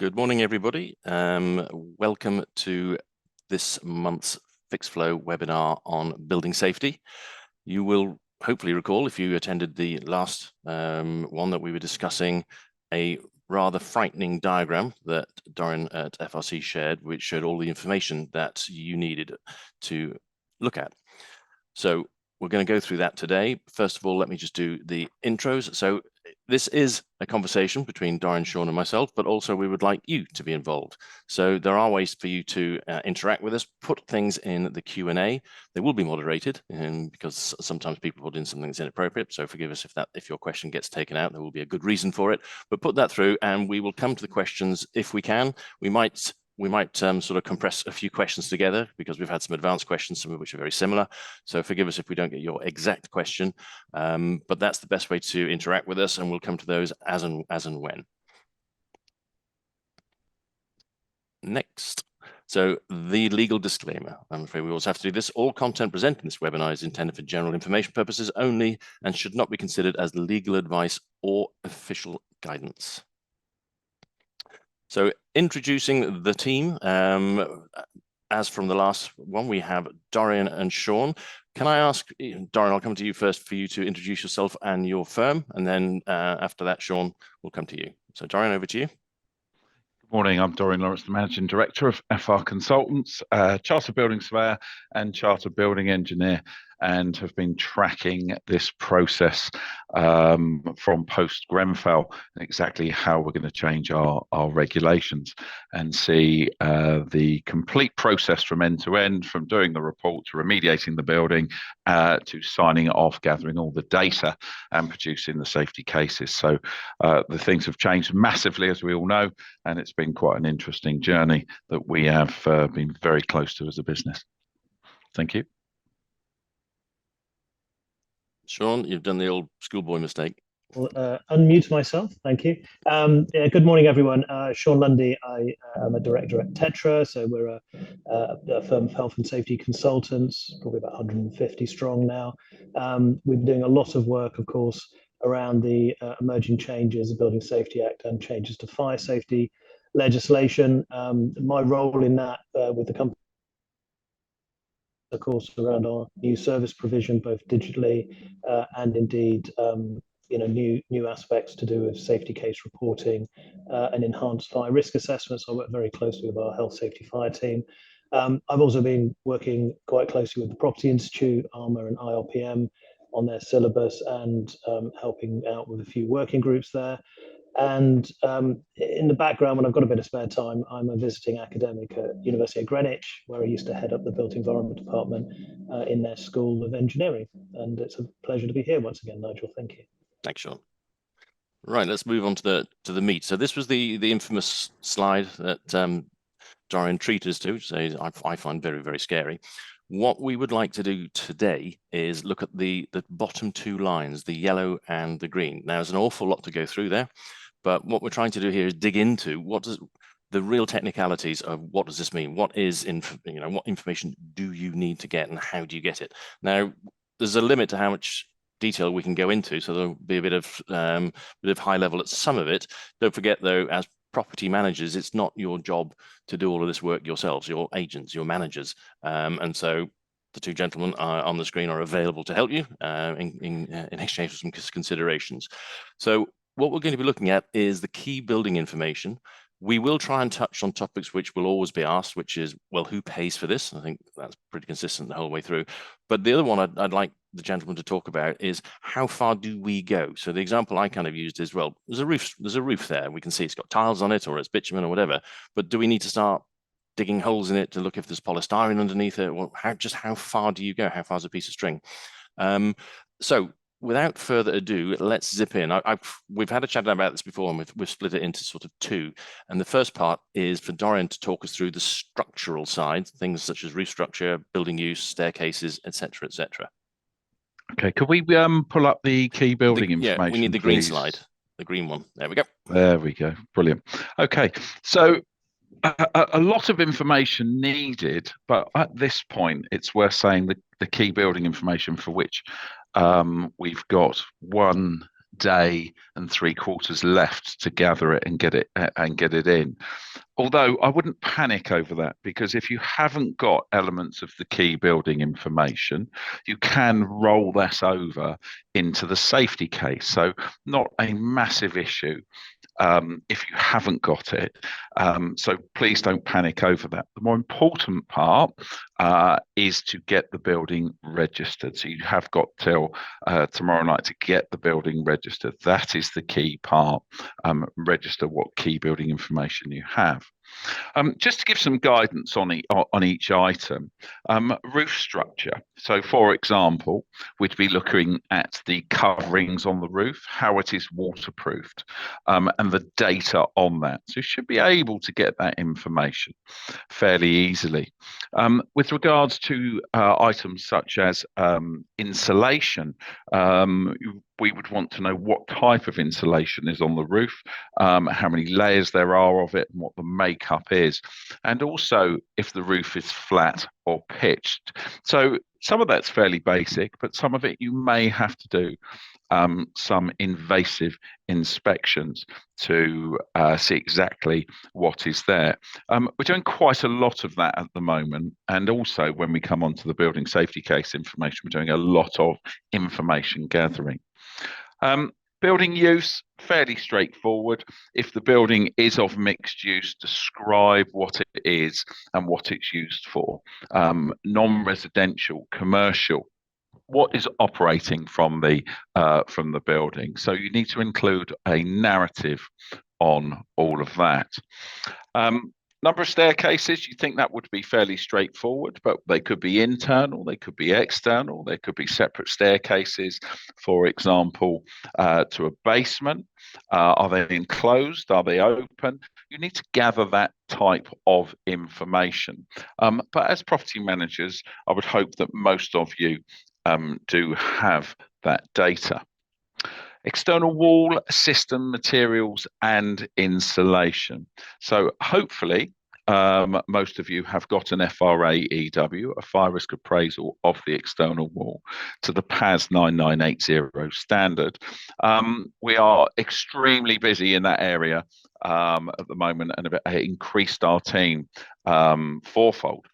Good morning, everybody. Welcome to this month's FixFlow webinar on building safety. You will hopefully recall, if you attended the last one, that we were discussing a rather frightening diagram that Dorian at FRC shared, which showed all the information that you needed to look at. So we're going to go through that today. First of all, let me just do the intros. So this is a conversation between Dorian, Sean, and myself, but also we would like you to be involved. So there are ways for you to interact with us, put things in the Q&A. They will be moderated, because sometimes people put in something that's inappropriate. So forgive us if your question gets taken out. There will be a good reason for it, but put that through and we will come to the questions if we can. We might sort of compress a few questions together because we've had some advanced questions, some of which are very similar. So forgive us if we don't get your exact question, but that's the best way to interact with us, and we'll come to those as and when. Next. So the legal disclaimer. I'm afraid we also have to do this. All content presented in this webinar is intended for general information purposes only and should not be considered as legal advice or official guidance. So introducing the team, as from the last one, we have Dorian and Sean. Can I ask, Dorian, I'll come to you first for you to introduce yourself and your firm, and then after that, Sean, we'll come to you. So Dorian, over to you. Good morning, I'm Dorian Lawrence, the Managing Director of FR Consultants, Chartered Building Surveyor and Chartered Building Engineer, and have been tracking this process from post-Grenfell, exactly how we're going to change our regulations and see the complete process from end to end, from doing the report to remediating the building to signing it off, gathering all the data and producing the safety cases. So the things have changed massively, as we all know, and it's been quite an interesting journey that we have been very close to as a business. Thank you. Sean, you've done the old schoolboy mistake. Unmute myself, thank you. Yeah, good morning, everyone. Sean Lundy, I am a director at Tetra, so we're a firm of health and safety consultants, probably about 150 strong now. We've been doing a lot of work, of course, around the emerging changes, the Building Safety Act and changes to fire safety legislation. My role in that with the company, of course, around our new service provision, both digitally and indeed new aspects to do with safety case reporting and enhanced fire risk assessments. I work very closely with our health safety fire team. I've also been working quite closely with the Property Institute, ARMA and IRPM on their syllabus, and helping out with a few working groups there. And in the background, when I've got a bit of spare time, I'm a visiting academic at University of Greenwich, where I used to head up the Built Environment Department in their School of Engineering. And it's a pleasure to be here once again, Nigel. Thank you. Thanks, Sean. Right, let's move on to the meat. So this was the infamous slide that Dorian treated us to, which I find very, very scary. What we would like to do today is look at the bottom two lines, the yellow and the green. Now, there's an awful lot to go through there, but what we're trying to do here is dig into the real technicalities of what does this mean? What information do you need to get, and how do you get it? Now, there's a limit to how much detail we can go into, so there'll be a bit of high level at some of it. Don't forget, though, as property managers, it's not your job to do all of this work yourselves. Your agents, your managers, and so the two gentlemen on the screen are available to help you in exchange for some considerations. So what we're going to be looking at is the key building information. We will try and touch on topics which will always be asked, which is, well, who pays for this? I think that's pretty consistent the whole way through. But the other one I'd like the gentleman to talk about is, how far do we go? So the example I kind of used is, well, there's a roof there. We can see it's got tiles on it, or it's bitumen or whatever. But do we need to start digging holes in it to look if there's polystyrene underneath it? Well, how far do you go? How far is a piece of string? So without further ado, let's zip in. We've had a chat about this before, and we've split it into sort of two. And the first part is for Dorian to talk us through the structural side, things such as roof structure, building use, staircases, etc., etc. Okay, could we pull up the key building information? Yeah, we need the green slide, the green one. There we go. There we go. Brilliant. Okay, so a lot of information needed, but at this point, it's worth saying the key building information for which we've got one day and 3/4 left to gather it and get it in. Although I wouldn't panic over that, because if you haven't got elements of the key building information, you can roll that over into the safety case. So not a massive issue if you haven't got it. So please don't panic over that. The more important part is to get the building registered. So you have got till tomorrow night to get the building registered. That is the key part. Register what key building information you have. Just to give some guidance on each item, roof structure. So, for example, we'd be looking at the coverings on the roof, how it is waterproofed, and the data on that. So you should be able to get that information fairly easily. With regards to items such as insulation, we would want to know what type of insulation is on the roof, how many layers there are of it, and what the makeup is, and also if the roof is flat or pitched. So some of that's fairly basic, but some of it you may have to do some invasive inspections to see exactly what is there. We're doing quite a lot of that at the moment, and also when we come on to the building safety case information, we're doing a lot of information gathering. Building use, fairly straightforward. If the building is of mixed use, describe what it is and what it's used for. Non-residential, commercial, what is operating from the building. So you need to include a narrative on all of that. Number of staircases, you think that would be fairly straightforward, but they could be internal, they could be external, they could be separate staircases, for example, to a basement. Are they enclosed? Are they open? You need to gather that type of information. But as property managers, I would hope that most of you do have that data. External wall, system materials and insulation. So hopefully most of you have got an FRA EW, a fire risk appraisal of the external wall, to the PAS 9980 standard. We are extremely busy in that area at the moment, and have increased our team fourfold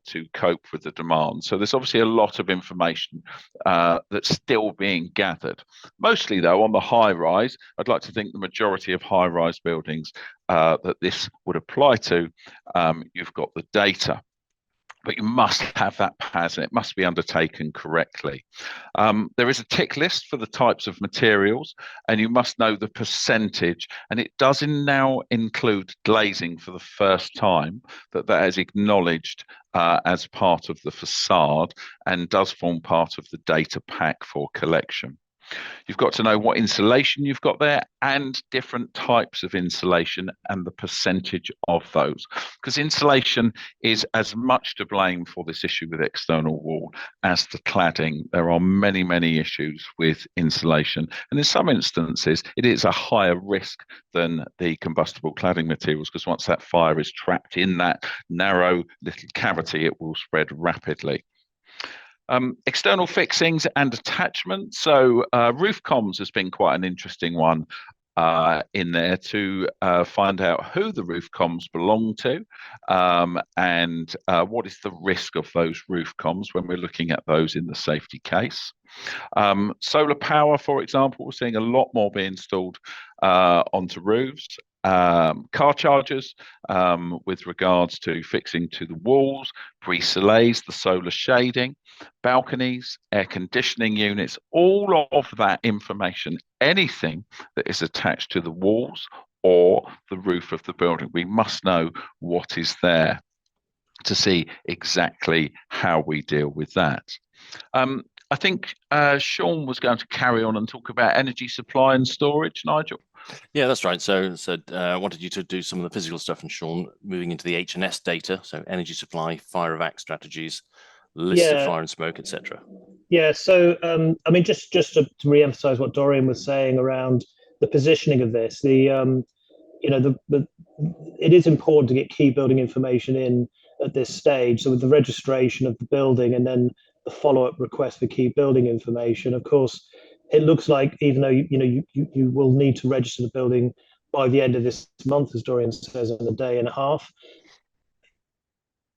to cope with the demand. So there's obviously a lot of information that's still being gathered. Mostly though on the high rise, I'd like to think the majority of high rise buildings that this would apply to, you've got the data. But you must have that PAS and it must be undertaken correctly. There is a tick list for the types of materials, and you must know the percentage, and it does now include glazing for the first time, that is acknowledged as part of the facade and does form part of the data pack for collection. You've got to know what insulation you've got there and different types of insulation and the percentage of those, because insulation is as much to blame for this issue with external wall as the cladding. There are many, many issues with insulation, and in some instances it is a higher risk than the combustible cladding materials, because once that fire is trapped in that narrow little cavity, it will spread rapidly. External fixings and attachments. So roof comms has been quite an interesting one in there to find out who the roof comms belong to and what is the risk of those roof comms when we're looking at those in the safety case. Solar power, for example, we're seeing a lot more being installed onto roofs. Car chargers with regards to fixing to the walls, brise-soleils, the solar shading, balconies, air conditioning units, all of that information, anything that is attached to the walls or the roof of the building, we must know what is there to see exactly how we deal with that. I think Sean was going to carry on and talk about energy supply and storage, Nigel. Yeah, that's right. So I wanted you to do some of the physical stuff, and Sean moving into the H&S data, so energy supply, fire evac strategies, list of fire and smoke, etc. Yeah, so I mean, just to re-emphasize what Dorian was saying around the positioning of this, it is important to get key building information in at this stage. So with the registration of the building and then the follow-up request for key building information, of course, it looks like even though you will need to register the building by the end of this month, as Dorian says, in a day and a half,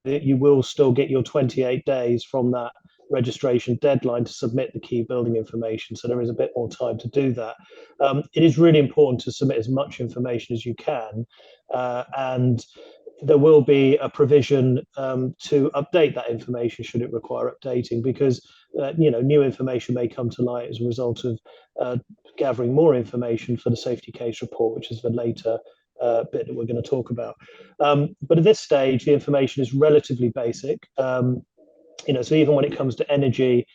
you will still get your 28 days from that registration deadline to submit the key building information. So there is a bit more time to do that. It is really important to submit as much information as you can, and there will be a provision to update that information should it require updating, because new information may come to light as a result of gathering more information for the safety case report, which is the later bit that we're going to talk about. But at this stage, the information is relatively basic. So even when it comes to energy,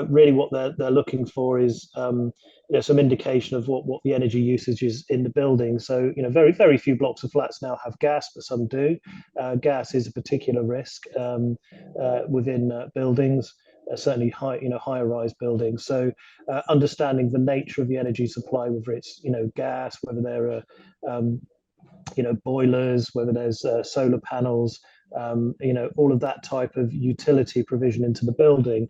really what they're looking for is some indication of what the energy usage is in the building. So very, very few blocks of flats now have gas, but some do. Gas is a particular risk within buildings. Certainly higher rise buildings. So understanding the nature of the energy supply, whether it's gas, whether there are boilers, whether there's solar panels, all of that type of utility provision into the building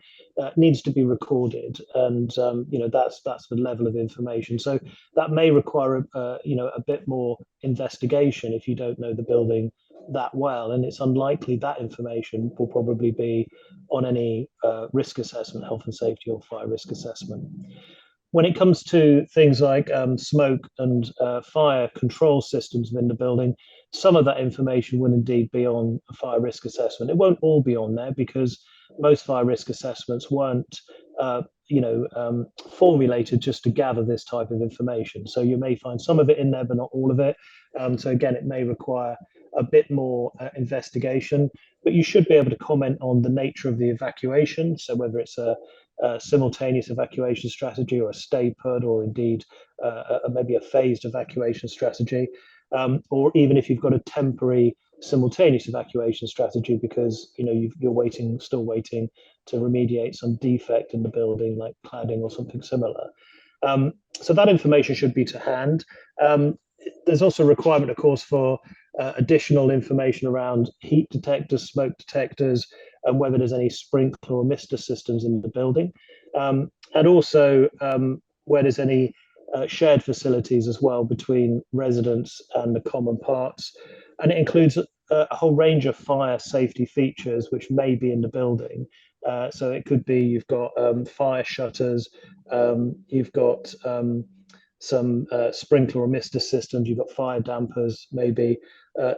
needs to be recorded, and that's the level of information. So that may require a bit more investigation if you don't know the building that well, and it's unlikely that information will probably be on any risk assessment, health and safety or fire risk assessment. When it comes to things like smoke and fire control systems within the building, some of that information will indeed be on a fire risk assessment. It won't all be on there because most fire risk assessments weren't formulated just to gather this type of information. So you may find some of it in there, but not all of it. So again, it may require a bit more investigation, but you should be able to comment on the nature of the evacuation. So whether it's a simultaneous evacuation strategy or a stay put, or indeed maybe a phased evacuation strategy, or even if you've got a temporary simultaneous evacuation strategy because you're still waiting to remediate some defect in the building like cladding or something similar. So that information should be to hand. There's also a requirement, of course, for additional information around heat detectors, smoke detectors, and whether there's any sprinkler or mister systems in the building, and also where there's any shared facilities as well between residents and the common parts. And it includes a whole range of fire safety features which may be in the building. So it could be you've got fire shutters, you've got some sprinkler or mister systems, you've got fire dampers maybe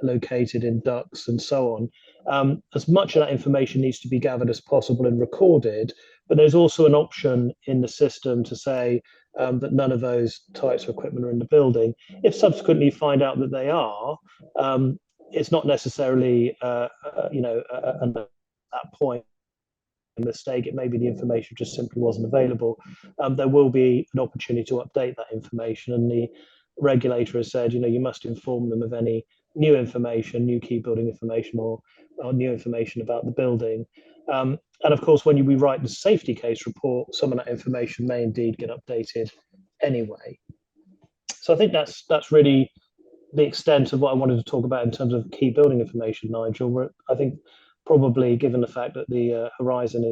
located in ducts and so on. As much of that information needs to be gathered as possible and recorded, but there's also an option in the system to say that none of those types of equipment are in the building. If subsequently you find out that they are, it's not necessarily at that point a mistake. It may be the information just simply wasn't available. There will be an opportunity to update that information, and the regulator has said you must inform them of any new information, new key building information, or new information about the building. And of course, when we write the safety case report, some of that information may indeed get updated anyway. So I think that's really the extent of what I wanted to talk about in terms of key building information, Nigel. I think probably, given the fact that the horizon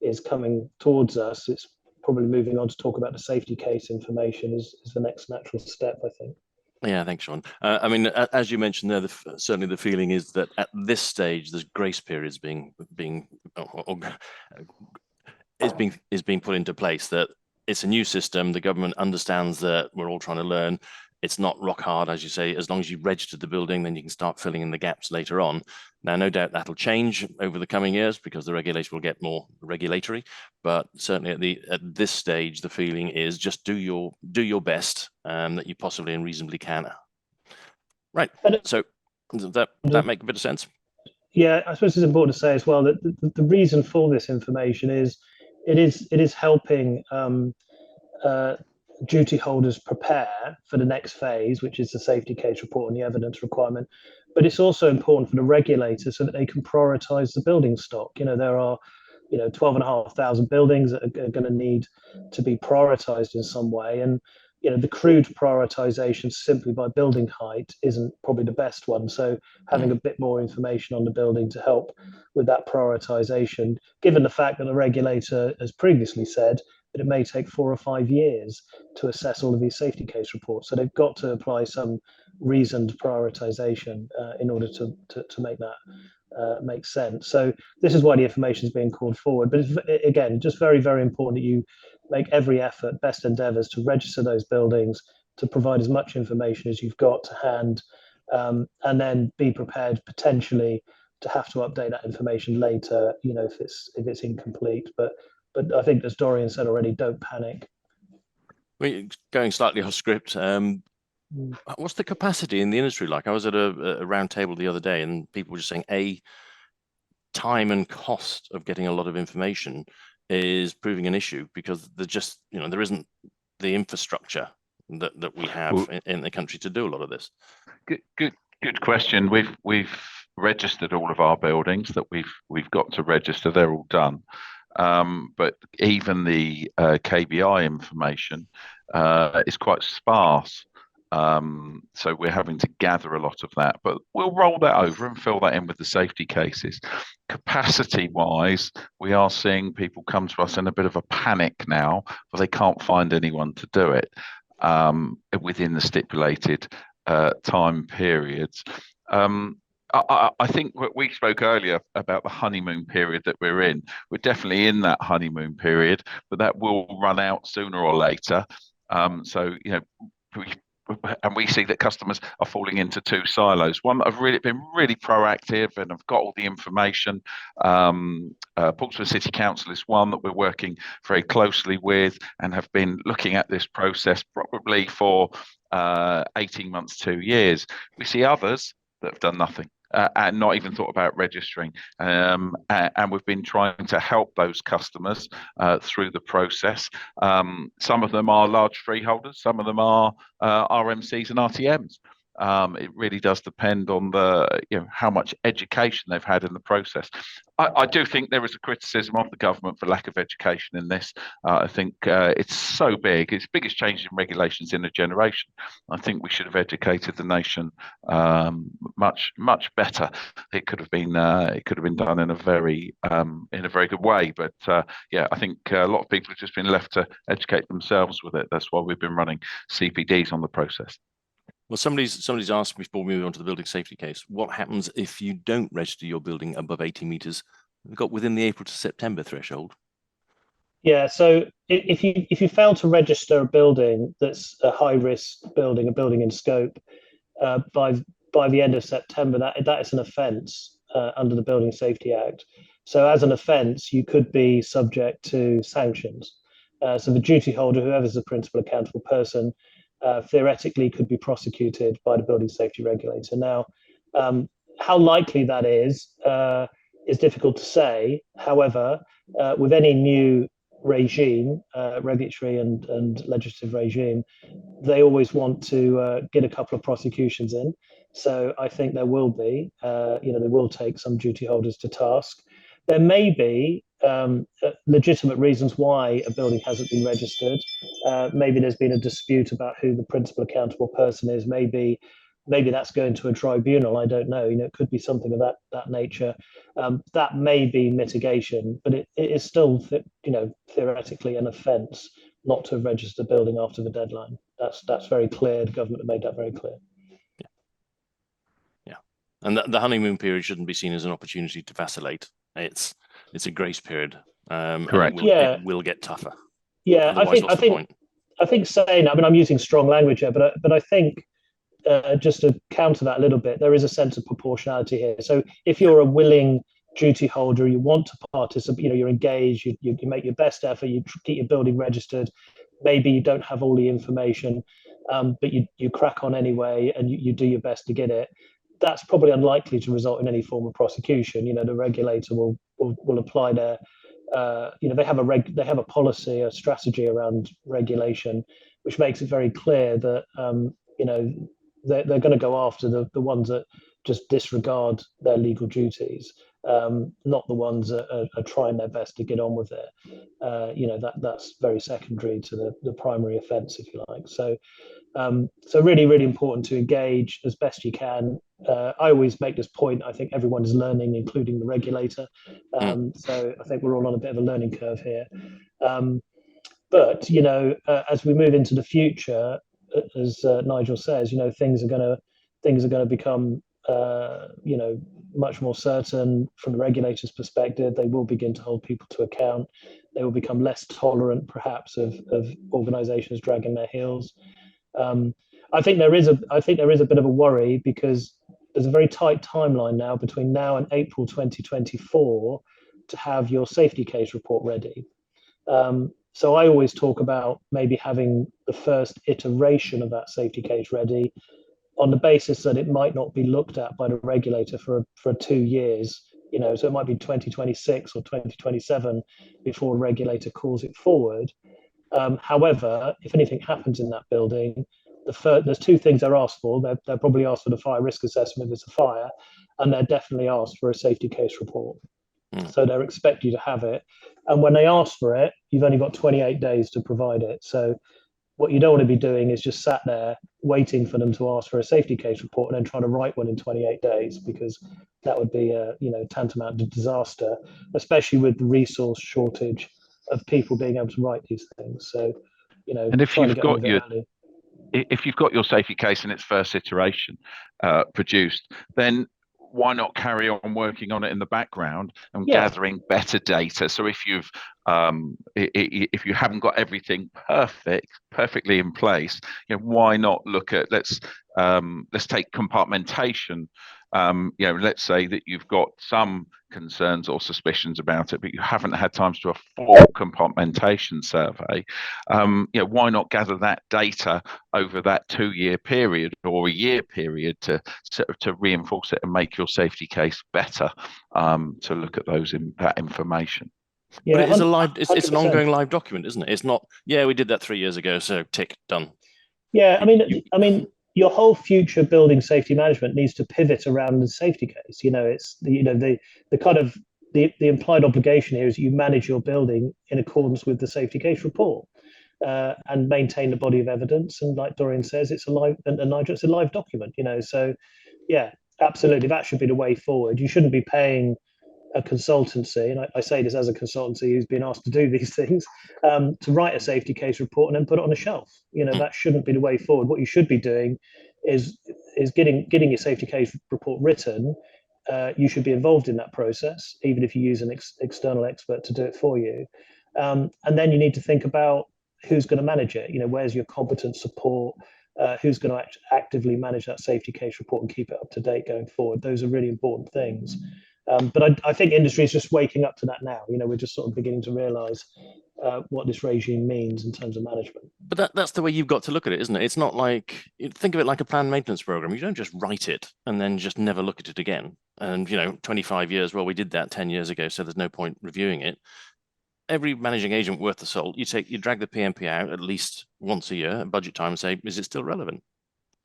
is coming towards us, it's probably moving on to talk about the safety case information is the next natural step, I think. Yeah, thanks, Sean. I mean, as you mentioned there, certainly the feeling is that at this stage, there's grace periods being put into place. That it's a new system. The government understands that we're all trying to learn. It's not rock hard, as you say. As long as you register the building, then you can start filling in the gaps later on. Now, no doubt that'll change over the coming years because the regulation will get more regulatory. But certainly at this stage, the feeling is just do your best that you possibly and reasonably can. Right. So does that make a bit of sense? Yeah, I suppose it's important to say as well that the reason for this information is it is helping duty holders prepare for the next phase, which is the safety case report and the evidence requirement. But it's also important for the regulator so that they can prioritize the building stock. There are 12,500 buildings that are going to need to be prioritized in some way, and the crude prioritization simply by building height isn't probably the best one. So having a bit more information on the building to help with that prioritization, given the fact that the regulator has previously said but it may take 4 or 5 years to assess all of these safety case reports. So they've got to apply some reasoned prioritization in order to make that make sense. So this is why the information is being called forward. But it's, again, just very, very important that you make every effort, best endeavors to register those buildings, to provide as much information as you've got to hand, and then be prepared potentially to have to update that information later, if it's incomplete. But I think, as Dorian said already, don't panic. Going slightly off script, what's the capacity in the industry like? I was at a round table the other day, and people were just saying, time and cost of getting a lot of information is proving an issue because there isn't the infrastructure that we have in the country to do a lot of this. Good question. We've registered all of our buildings that we've got to register. They're all done. But even the KBI information is quite sparse. So we're having to gather a lot of that, but we'll roll that over and fill that in with the safety cases. Capacity wise, we are seeing people come to us in a bit of a panic now, but they can't find anyone to do it within the stipulated time periods. I think we spoke earlier about the honeymoon period that we're in. We're definitely in that honeymoon period, but that will run out sooner or later. We see that customers are falling into two silos. One that have been really proactive and have got all the information. Portsmouth City Council is one that we're working very closely with and have been looking at this process probably for 18 months, 2 years. We see others that have done nothing. And not even thought about registering. And we've been trying to help those customers through the process. Some of them are large freeholders, some of them are RMCs and RTMs. It really does depend on how much education they've had in the process. I do think there is a criticism of the government for lack of education in this. I think it's so big. It's the biggest change in regulations in a generation. I think we should have educated the nation much better. It could have been done in a very good way. But I think a lot of people have just been left to educate themselves with it. That's why we've been running CPDs on the process. Well, somebody's asked before we move on to the building safety case, what happens if you don't register your building above 80 metres? We've got within the April to September threshold. Yeah, so if you fail to register a building that's a high risk building, a building in scope, by the end of September, that is an offence under the Building Safety Act. So as an offence, you could be subject to sanctions. So the duty holder, whoever's the principal accountable person, theoretically could be prosecuted by the building safety regulator. Now, how likely that is difficult to say. However, with any new regime, regulatory and legislative regime, they always want to get a couple of prosecutions in. So I think there will be, they will take some duty holders to task. There may be legitimate reasons why a building hasn't been registered. Maybe there's been a dispute about who the principal accountable person is. Maybe that's going to a tribunal. I don't know. It could be something of that nature. That may be mitigation, but it is still, theoretically an offence not to register the building after the deadline. That's very clear. The government have made that very clear. Yeah. And the honeymoon period shouldn't be seen as an opportunity to vacillate. It's a grace period. Correct. It will get tougher. Yeah, Otherwise, I think saying, I'm using strong language here, but I think just to counter that a little bit, there is a sense of proportionality here. So if you're a willing duty holder, you want to participate, you're engaged, you make your best effort, you get your building registered, maybe you don't have all the information, but you crack on anyway and you do your best to get it. That's probably unlikely to result in any form of prosecution. The regulator will apply their, they have a policy, a strategy around regulation, which makes it very clear that they're going to go after the ones that just disregard their legal duties, not the ones that are trying their best to get on with it. That's very secondary to the primary offence, if you like. So really, really important to engage as best you can. I always make this point. I think everyone is learning, including the regulator. So I think we're all on a bit of a learning curve here. But as we move into the future, as Nigel says, things are going to become much more certain from the regulator's perspective. They will begin to hold people to account. They will become less tolerant, perhaps, of organisations dragging their heels. I think there is a bit of a worry because there's a very tight timeline now between now and April 2024 to have your safety case report ready. So I always talk about maybe having the first iteration of that safety case ready on the basis that it might not be looked at by the regulator for 2 years. So it might be 2026 or 2027 before a regulator calls it forward. However, if anything happens in that building, there's 2 things they're asked for. They're probably asked for the fire risk assessment if it's a fire, and they're definitely asked for a safety case report. So they're expect you to have it. And when they ask for it, you've only got 28 days to provide it. So what you don't want to be doing is just sat there waiting for them to ask for a safety case report and then trying to write one in 28 days, because that would be tantamount to disaster, especially with the resource shortage of people being able to write these things. So, and if you've got your safety case in its first iteration produced, then why not carry on working on it in the background and gathering better data? So if you haven't got everything perfectly in place, why not look at let's take compartmentation. Let's say that you've got some concerns or suspicions about it, but you haven't had time to do a full compartmentation survey. Why not gather that data over that 2-year period or a year period to reinforce it and make your safety case better, to look at that information? Yeah, but it's an ongoing live document, isn't it? It's not, we did that 3 years ago, so tick, done. Yeah, I mean, your whole future building safety management needs to pivot around the safety case. It's the kind of the implied obligation here is you manage your building in accordance with the safety case report, and maintain the body of evidence. And like Dorian says, it's a live document. So yeah, absolutely, that should be the way forward. You shouldn't be paying a consultancy, and I say this as a consultancy who's been asked to do these things, to write a safety case report and then put it on a shelf. That shouldn't be the way forward. What you should be doing is getting your safety case report written. You should be involved in that process, even if you use an external expert to do it for you. And then you need to think about who's going to manage it. Where's your competent support? Who's going to actively manage that safety case report and keep it up to date going forward? Those are really important things. But I think industry is just waking up to that now. We're just sort of beginning to realise what this regime means in terms of management. But that's the way you've got to look at it, isn't it? It's not like, think of it like a planned maintenance program. You don't just write it and then just never look at it again. And 25 years, well, we did that 10 years ago, so there's no point reviewing it. Every managing agent worth the salt, you drag the PMP out at least once a year at budget time and say, is it still relevant?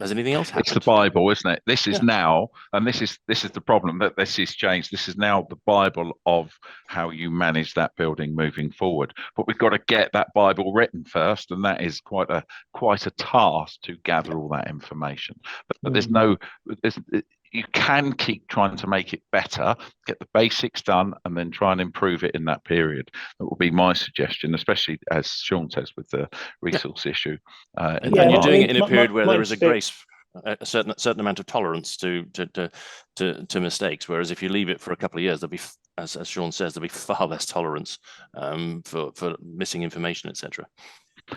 Has anything else happened? It's the Bible, isn't it? This is now, and this is the problem, that this is changed. This is now the Bible of how you manage that building moving forward. But we've got to get that Bible written first, and that is quite a task to gather all that information. But you can keep trying to make it better, get the basics done, and then try and improve it in that period. That would be my suggestion, especially as Sean says with the resource issue. And you're doing it in a period where there is a grace, a certain amount of tolerance to mistakes. Whereas if you leave it for a couple of years, there'll be, as Sean says, there'll be far less tolerance for missing information, etc.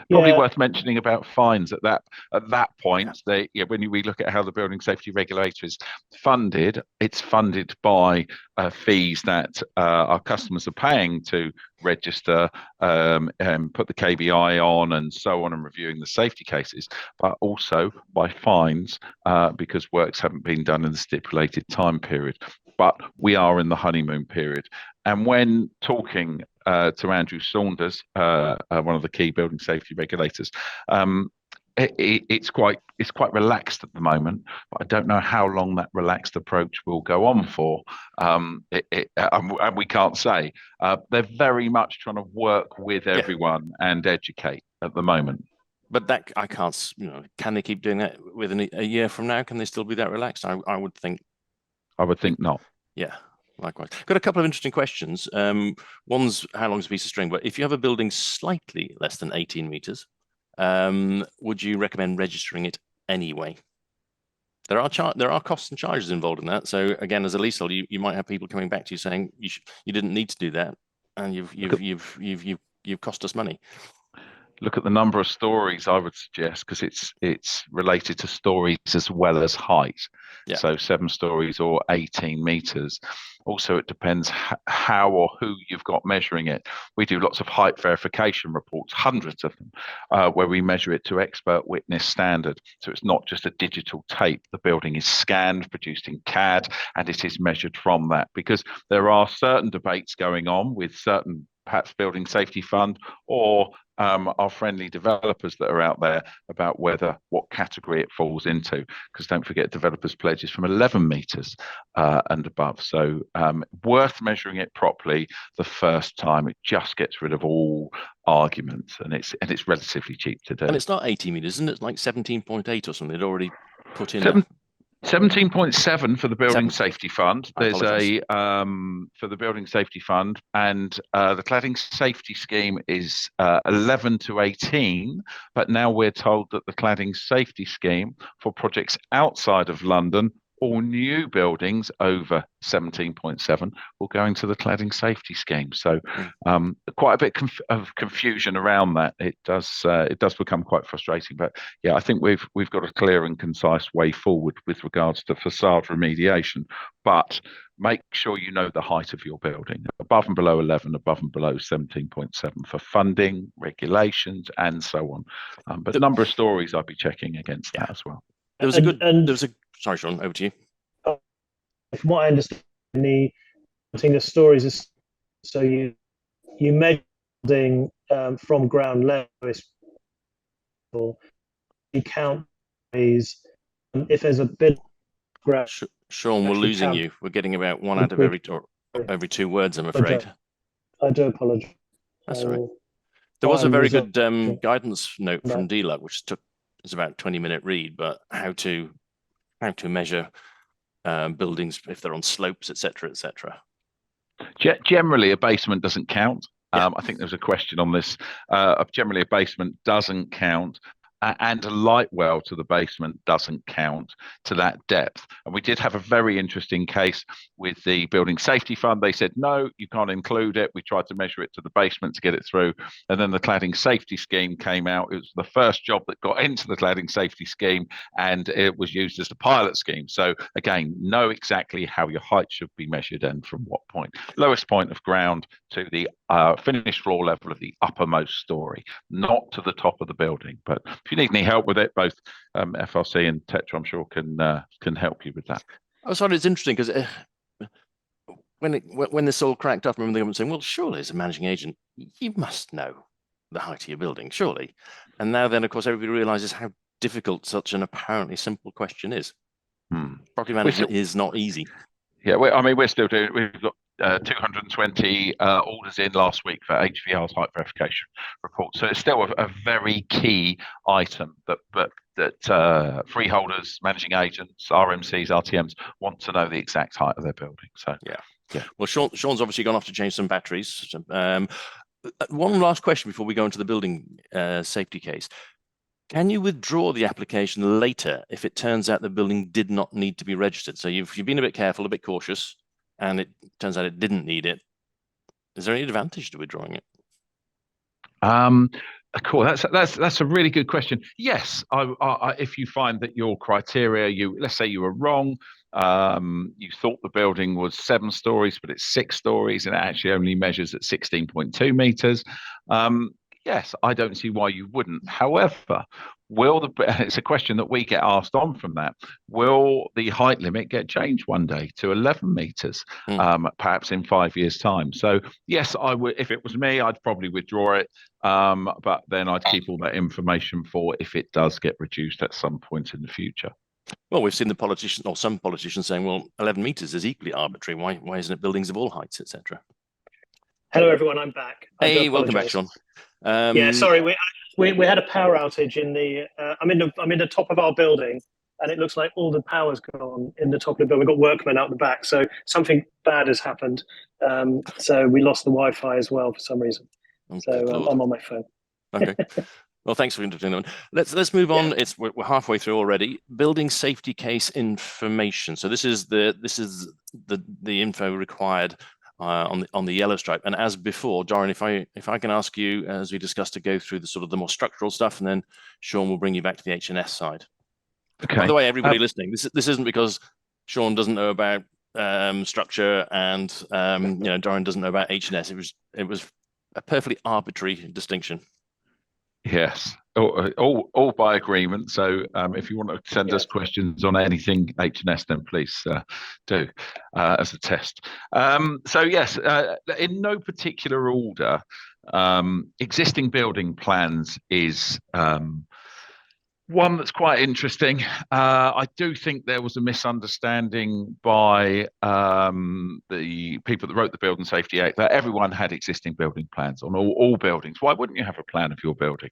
Probably worth mentioning about fines at that point. When we look at how the building safety regulator is funded, it's funded by fees that our customers are paying to register, and put the KBI on and so on, and reviewing the safety cases, but also by fines because works haven't been done in the stipulated time period. But we are in the honeymoon period. And when talking to Andrew Saunders, one of the key building safety regulators, it's quite relaxed at the moment. But I don't know how long that relaxed approach will go on for. And we can't say. They're very much trying to work with everyone and educate at the moment. But that I can't. Can they keep doing that within a year from now? Can they still be that relaxed? I would think. I would think not. Yeah. Likewise. Got a couple of interesting questions. One's how long is a piece of string? But if you have a building slightly less than 18 meters, would you recommend registering it anyway? There are costs and charges involved in that. So again, as a leaseholder, you might have people coming back to you saying you didn't need to do that, and you've cost us money. Look at the number of stories, I would suggest, because it's related to stories as well as height. Yeah. So 7 stories or 18 meters. Also, it depends how or who you've got measuring it. We do lots of height verification reports, hundreds of them, where we measure it to expert witness standard. So it's not just a digital tape. The building is scanned, produced in CAD, and it is measured from that, because there are certain debates going on with certain perhaps Building Safety Fund or our friendly developers that are out there about what category it falls into, because don't forget developers pledges from 11 meters and above. So worth measuring it properly the first time. It just gets rid of all arguments, and it's relatively cheap to do. And it's not 80 meters, isn't it? Like 17.8 or something. They'd already put in 17.7 for the Building 7. Safety Fund. I There's apologise. for the Building Safety Fund, and the Cladding Safety Scheme is 11 to 18. But now we're told that the Cladding Safety Scheme for projects outside of London, all new buildings over 17.7 will go into the Cladding Safety Scheme. So quite a bit of confusion around that. It does become quite frustrating. But yeah, I think we've got a clear and concise way forward with regards to facade remediation. But make sure you know the height of your building, above and below 11, above and below 17.7 for funding, regulations, and so on. But the number of stories I'd be checking against that as well. Sorry, Sean, over to you. From what I understand, the stories is so you measuring from ground level, you count these. If there's a bit of ground, Sean, we're losing you. We're getting about one out of every 2 words, I'm afraid. I do apologize. That's all right. There was a very good guidance note from DLUG, which it's about a 20-minute read, but how to measure buildings if they're on slopes, etc., etc. Generally, a basement doesn't count. Yeah. I think there's a question on this. Generally, a basement doesn't count, and a light well to the basement doesn't count to that depth. And we did have a very interesting case with the Building Safety Fund. They said, no, you can't include it. We tried to measure it to the basement to get it through. And then the Cladding Safety Scheme came out. It was the first job that got into the Cladding Safety Scheme, and it was used as the pilot scheme. So again, know exactly how your height should be measured and from what point. Lowest point of ground to the finished floor level of the uppermost story, not to the top of the building. But if you need any help with it, both FRC and Tetra, I'm sure, can help you with that. I thought it's interesting because when this all cracked up, I remember the government saying, well, surely as a managing agent, you must know the height of your building, surely. And now then, of course, everybody realizes how difficult such an apparently simple question is. Property management is not easy. Yeah, we're still doing, we've got 220 orders in last week for HVR's height verification report. So it's still a very key item that freeholders, managing agents, RMCs, RTMs want to know the exact height of their building. So yeah. Well, Sean's obviously gone off to change some batteries. One last question before we go into the building safety case. Can you withdraw the application later if it turns out the building did not need to be registered? So you've been a bit careful, a bit cautious, and it turns out it didn't need it. Is there any advantage to withdrawing it? Cool. That's a really good question. Yes, if you find that your criteria, let's say you were wrong, you thought the building was 7 stories, but it's 6 stories, and it actually only measures at 16.2 meters. Yes, I don't see why you wouldn't. However, it's a question that we get asked on from that. Will the height limit get changed one day to 11 meters, perhaps in 5 years' time? So yes, I would. If it was me, I'd probably withdraw it. But then I'd keep all that information for if it does get reduced at some point in the future. Well, we've seen some politicians saying, well, 11 meters is equally arbitrary. Why isn't it buildings of all heights, etc.? Hello, everyone. I'm back. Hey, welcome back, Sean. Yeah, sorry, we had a power outage in the. I'm in the top of our building, and it looks like all the power's gone in the top of the building. We've got workmen out the back, so something bad has happened. So we lost the Wi-Fi as well for some reason. Oh, So good Lord. I'm on my phone. Okay. Well, thanks for introducing them. Let's move on. We're halfway through already. Building safety case information. So this is the info required on the yellow stripe. And as before, Dorian, if I can ask you, as we discussed, to go through the sort of the more structural stuff, and then Sean will bring you back to the H&S side. Okay. By the way, everybody listening, this isn't because Sean doesn't know about structure and Dorian doesn't know about H&S. It was a perfectly arbitrary distinction. Yes, all by agreement. So if you want to send us questions on anything H&S, then please do as a test. So yes, in no particular order, existing building plans is one that's quite interesting. I do think there was a misunderstanding by the people that wrote the Building Safety Act that everyone had existing building plans on all buildings. Why wouldn't you have a plan of your building?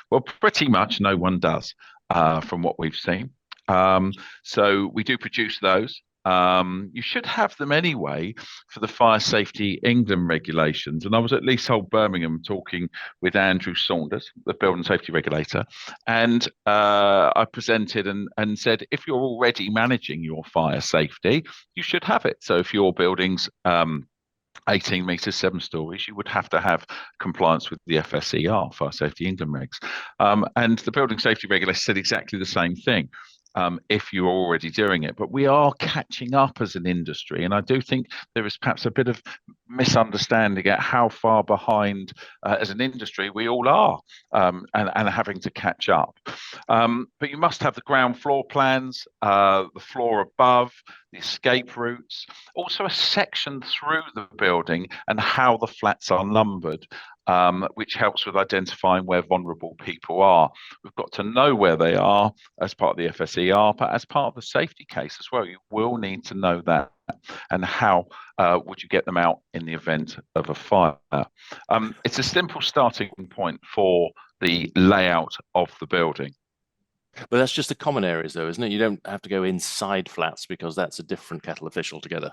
Well, pretty much no one does, from what we've seen. So we do produce those. You should have them anyway for the Fire Safety England regulations. And I was at Leasehold Birmingham talking with Andrew Saunders, the building safety regulator, and I presented and said, if you're already managing your fire safety, you should have it. So if your building's 18 metres, 7 stories, you would have to have compliance with the FSER, Fire Safety England regs. And the building safety regulator said exactly the same thing. If you're already doing it. But we are catching up as an industry. And I do think there is perhaps a bit of misunderstanding at how far behind as an industry we all are and having to catch up. But you must have the ground floor plans, the floor above, the escape routes, also a section through the building and how the flats are numbered. Which helps with identifying where vulnerable people are. We've got to know where they are as part of the FSER, but as part of the safety case as well, you will need to know that and how would you get them out in the event of a fire. It's a simple starting point for the layout of the building. But that's just the common areas though, isn't it? You don't have to go inside flats because that's a different kettle of fish altogether.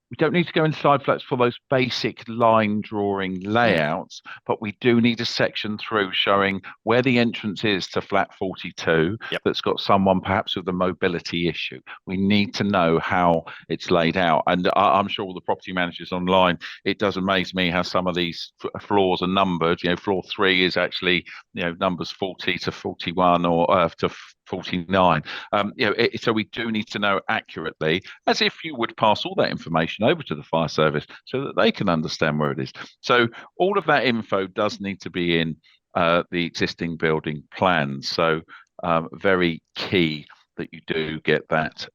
We don't need to go inside flats for those basic line drawing layouts, but we do need a section through showing where the entrance is to flat 42 that's got someone perhaps with a mobility issue. We need to know how it's laid out. And I'm sure all the property managers online, it does amaze me how some of these floors are numbered. Floor 3 is actually, numbers 40 to 41 or to 49. So we do need to know accurately, as if you would pass all that information over to the fire service so that they can understand where it is. So all of that info does need to be in the existing building plans. So very key that you do get that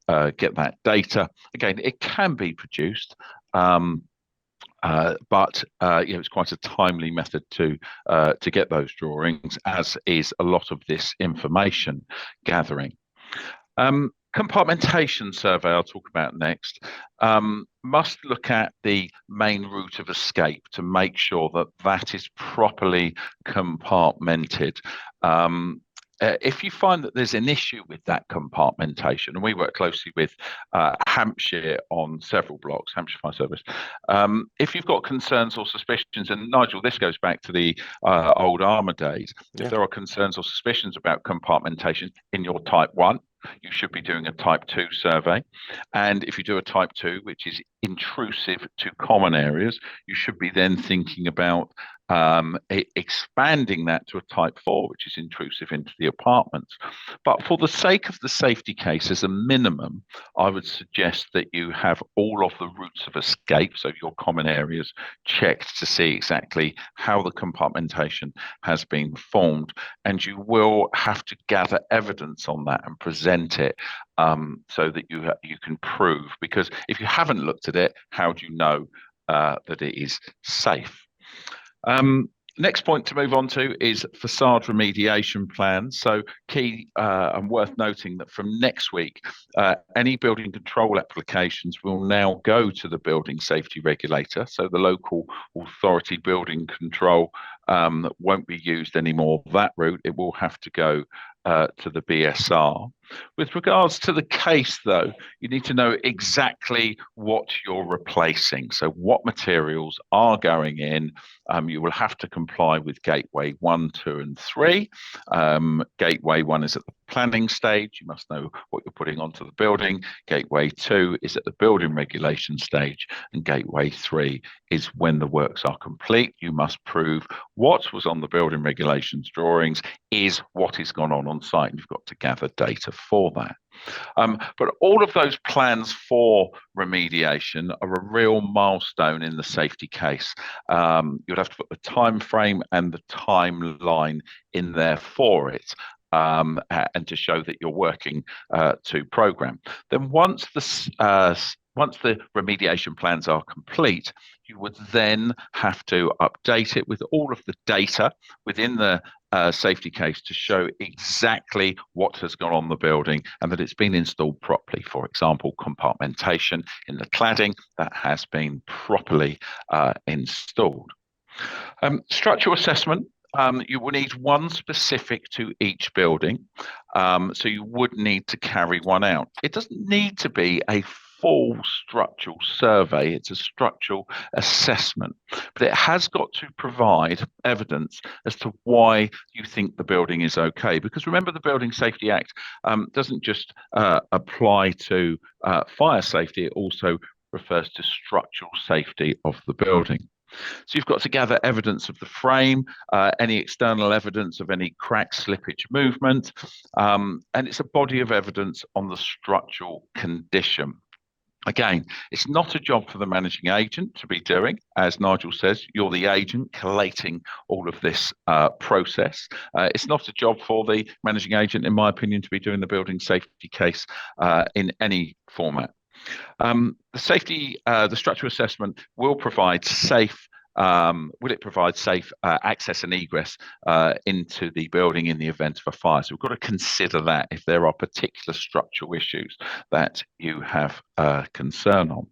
data. Again, it can be produced. But it's quite a timely method to get those drawings, as is a lot of this information gathering. Compartmentation survey I'll talk about next. Must look at the main route of escape to make sure that that is properly compartmented. If you find that there's an issue with that compartmentation, and we work closely with Hampshire on several blocks, Hampshire Fire Service, if you've got concerns or suspicions, and Nigel, this goes back to the old Armour days, if there are concerns or suspicions about compartmentation in your Type 1, you should be doing a Type 2 survey. And if you do a Type 2, which is intrusive to common areas, you should be then thinking about expanding that to a Type 4, which is intrusive into the apartments. But for the sake of the safety case, as a minimum, I would suggest that you have all of the routes of escape, so your common areas, checked to see exactly how the compartmentation has been formed. And you will have to gather evidence on that and present it so that you can prove. Because if you haven't looked at it, how do you know that it is safe? Next point to move on to is facade remediation plans. So key and worth noting that from next week, any building control applications will now go to the building safety regulator. So the local authority building control won't be used anymore that route. It will have to go to the BSR. With regards to the case, though, you need to know exactly what you're replacing. So what materials are going in. You will have to comply with Gateway 1, 2, and 3. Gateway 1 is at the planning stage. You must know what you're putting onto the building. Gateway 2 is at the building regulation stage. And Gateway 3 is when the works are complete. You must prove what was on the building regulations drawings is what is gone on site. And you've got to gather data for that. But all of those plans for remediation are a real milestone in the safety case. You'd have to put the time frame and the timeline in there for it. And to show that you're working to program. Then once the remediation plans are complete, you would then have to update it with all of the data within the safety case to show exactly what has gone on the building and that it's been installed properly. For example, compartmentation in the cladding that has been properly installed. Structural assessment. You will need one specific to each building, so you would need to carry one out. It doesn't need to be a full structural survey, it's a structural assessment, but it has got to provide evidence as to why you think the building is okay. Because remember, the Building Safety Act doesn't just apply to fire safety, it also refers to structural safety of the building. So you've got to gather evidence of the frame, any external evidence of any crack, slippage, movement, and it's a body of evidence on the structural condition. Again, it's not a job for the managing agent to be doing. As Nigel says, you're the agent collating all of this process. It's not a job for the managing agent, in my opinion, to be doing the building safety case in any format. The structural assessment will provide safe access and egress into the building in the event of a fire? So we've got to consider that if there are particular structural issues that you have concern on.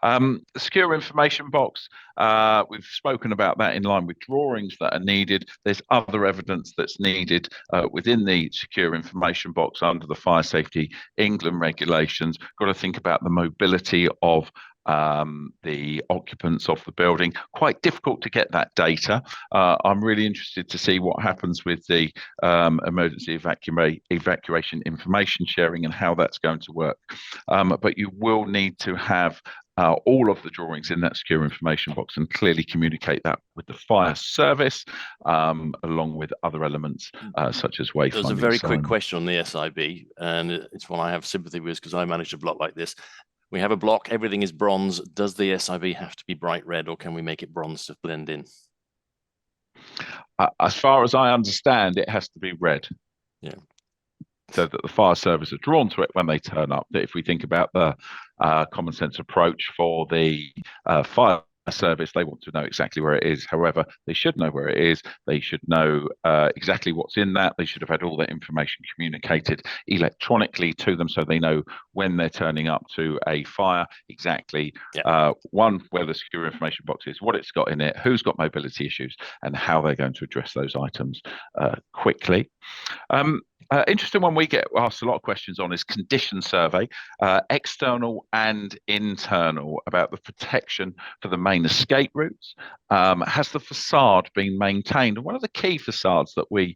The secure information box, we've spoken about that in line with drawings that are needed. There's other evidence that's needed within the secure information box under the Fire Safety England regulations. Got to think about the mobility of the occupants of the building. Quite difficult to get that data. I'm really interested to see what happens with the emergency evacuation information sharing and how that's going to work. But you will need to have all of the drawings in that secure information box and clearly communicate that with the fire service, along with other elements such as wayfinding. There's a very quick question on the SIB, and it's one I have sympathy with because I managed a block like this. We have a block, everything is bronze. Does the SIB have to be bright red, or can we make it bronze to blend in? As far as I understand, it has to be red. Yeah. So that the fire service are drawn to it when they turn up. That if we think about the common sense approach for the fire service, they want to know exactly where it is. However, they should know where it is. They should know exactly what's in that. They should have had all that information communicated electronically to them so they know when they're turning up to a fire exactly, one, where the secure information box is, what it's got in it, who's got mobility issues, and how they're going to address those items quickly. Interesting one we get asked a lot of questions on is condition survey, external and internal, about the protection for the main escape routes. Has the facade been maintained? And one of the key facades that we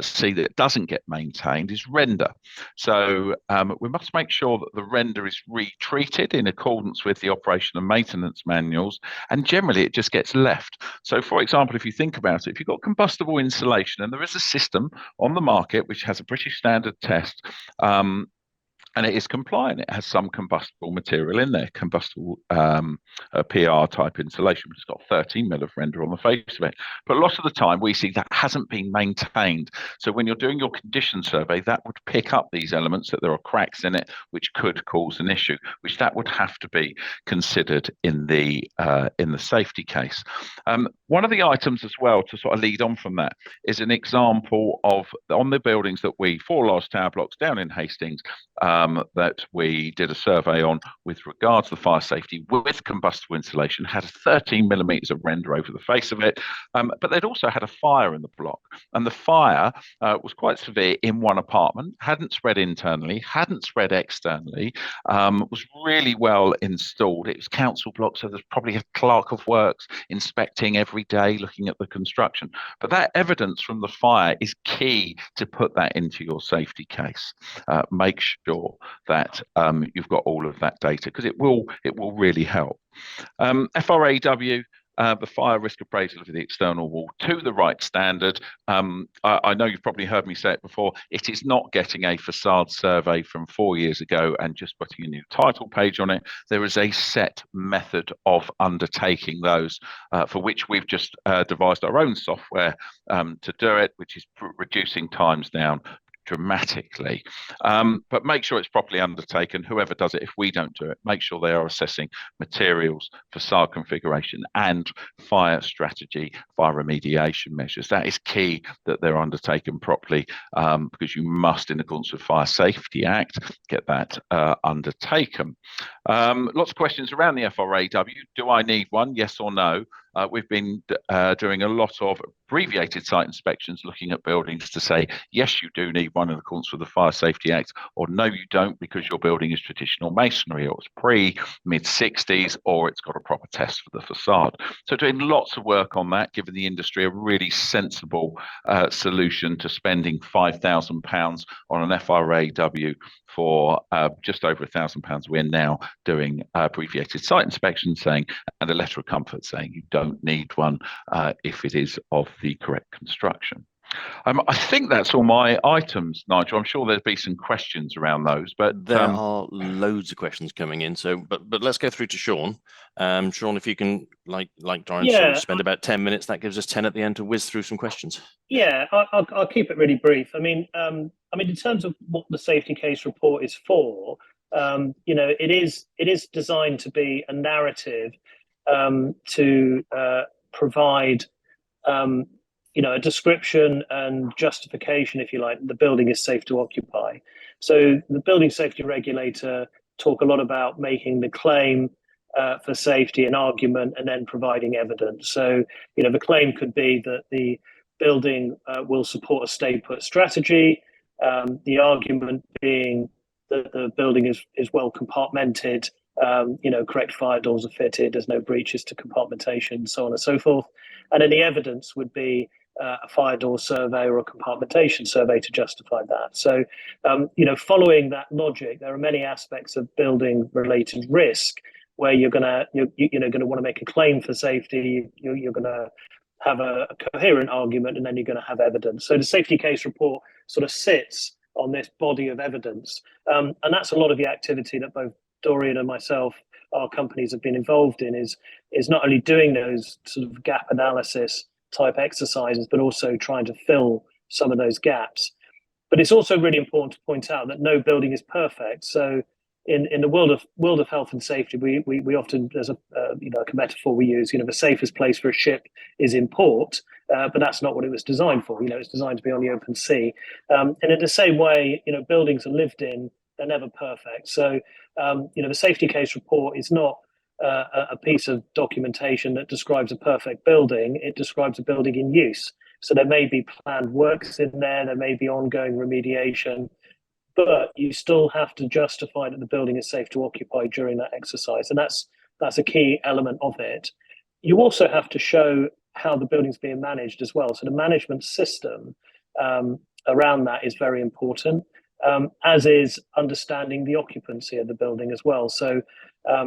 see that doesn't get maintained is render. So we must make sure that the render is retreated in accordance with the operation and maintenance manuals, and generally it just gets left. So for example, if you think about it, if you've got combustible insulation and there is a system on the market which has a British standard test, and it is compliant. It has some combustible material in there, combustible PR type insulation, but it's got 13 mil of render on the face of it. But a lot of the time we see that hasn't been maintained. So when you're doing your condition survey, that would pick up these elements, that there are cracks in it, which could cause an issue, which that would have to be considered in the safety case. One of the items as well to sort of lead on from that is an example of on the buildings that 4 large tower blocks down in Hastings, that we did a survey on with regards to the fire safety with combustible insulation, had 13 millimetres of render over the face of it, but they'd also had a fire in the block, and the fire was quite severe in one apartment, hadn't spread internally, hadn't spread externally, was really well installed. It was council block, so there's probably a clerk of works inspecting every day, looking at the construction. But that evidence from the fire is key to put that into your safety case. Make sure that you've got all of that data, because it will really help. FRAW, the fire risk appraisal of the external wall to the right standard. I know you've probably heard me say it before. It is not getting a facade survey from 4 years ago and just putting a new title page on it. There is a set method of undertaking those, for which we've just devised our own software to do it, which is reducing times down dramatically. But make sure it's properly undertaken. Whoever does it, if we don't do it, make sure they are assessing materials, facade configuration, and fire strategy, fire remediation measures. That is key, that they're undertaken properly, because you must, in accordance with Fire Safety Act, get that undertaken. Lots of questions around the FRAW. Do I need one? Yes or no? We've been doing a lot of abbreviated site inspections, looking at buildings to say, yes, you do need one in accordance with the Fire Safety Act, or no, you don't, because your building is traditional masonry, or it's pre-mid-60s, or it's got a proper test for the facade. So doing lots of work on that, giving the industry a really sensible solution to spending £5,000 on an FRAW for just over £1,000. We're now doing abbreviated site inspections saying, and a letter of comfort saying you don't need one if it is of the correct construction. I think that's all my items, Nigel. I'm sure there'll be some questions around those, but there are loads of questions coming in. So, but let's go through to Sean. Sean, if you can, like Dorian, sort of spend about 10 minutes, that gives us 10 at the end to whiz through some questions. Yeah, I'll keep it really brief. I mean, in terms of what the safety case report is for, it is designed to be a narrative to provide a description and justification, if you like, the building is safe to occupy. So the building safety regulator talk a lot about making the claim for safety an argument and then providing evidence. So, the claim could be that the building will support a stay put strategy. The argument being that the building is well compartmented, correct fire doors are fitted, there's no breaches to compartmentation, so on and so forth. And then the evidence would be a fire door survey or a compartmentation survey to justify that. So, following that logic, there are many aspects of building related risk where you're going to want to make a claim for safety. You're going to have a coherent argument, and then you're going to have evidence. So the safety case report sort of sits on this body of evidence, and that's a lot of the activity that both Dorian and myself, our companies, have been involved in. Is not only doing those sort of gap analysis type exercises, but also trying to fill some of those gaps. But it's also really important to point out that no building is perfect. So in the world of health and safety, we often, there's a metaphor we use. The safest place for a ship is in port, but that's not what it was designed for. It's designed to be on the open sea. And in the same way, buildings are lived in; they're never perfect. So the safety case report is not a piece of documentation that describes a perfect building. It describes a building in use. So there may be planned works in there may be ongoing remediation, but you still have to justify that the building is safe to occupy during that exercise. And that's a key element of it. You also have to show how the building's being managed as well. So the management system around that is very important, as is understanding the occupancy of the building as well. So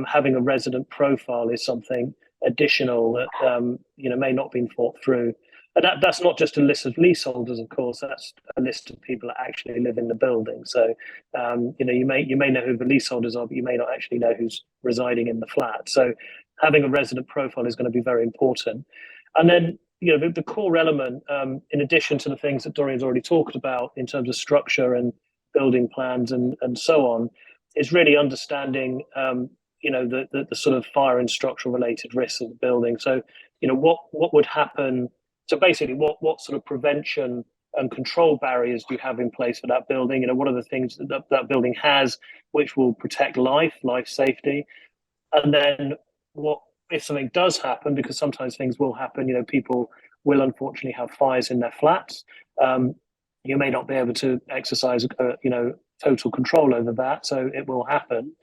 having a resident profile is something additional that may not have been thought through. And that's not just a list of leaseholders, of course. That's a list of people that actually live in the building. So you may know who the leaseholders are, but you may not actually know who's residing in the flat. So having a resident profile is going to be very important. And then the core element, in addition to the things that Dorian's already talked about in terms of structure and building plans and so on, is really understanding the sort of fire and structural related risks of the building. So what would happen? So basically, what sort of prevention and control barriers do you have in place for that building? You know, what are the things that that building has which will protect life safety? And then what if something does happen, because sometimes things will happen, you know, people will unfortunately have fires in their flats. You may not be able to exercise, you know, total control over that, so it will happen.